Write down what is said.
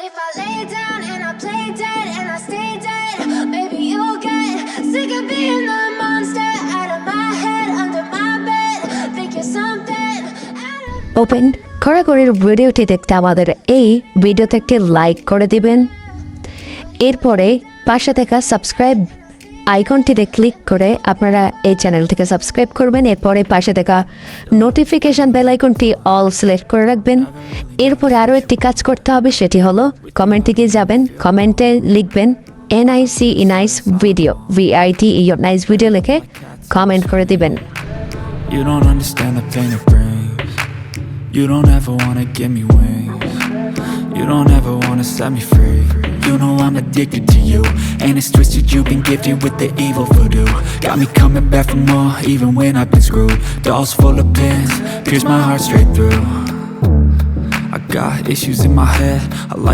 if I lay down and I play dead and I stay dead, maybe you'll get sick of being the monster out of my head, under my bed. Think you're something out of open খড়াগড়ির ভিডিওটি দেখতে আমাদের এই ভিডিওতে একটি like করে দিবেন। এরপরে পাশে থাকা সাবস্ক্রাইব আইকনটিতে ক্লিক করে আপনারা এই চ্যানেলটিকে সাবস্ক্রাইব করবেন। এরপরে পাশে থাকা নোটিফিকেশান বেল আইকনটি অল সিলেক্ট করে রাখবেন। এরপরে আরও একটি কাজ করতে হবে, সেটি হলো কমেন্টে গিয়ে যাবেন, কমেন্টে লিখবেন NIC nice video, VITE nice video লিখে কমেন্ট করে দিবেন। You don't understand the pain it brings. You don't ever wanna give me wings. You don't ever wanna set me free. You know I'm addicted to you, and it's twisted. You've been gifted with the evil voodoo. Got me coming back for more, even when I've been screwed. Dolls full of pins, pierce my heart straight through. I got issues in my head. I like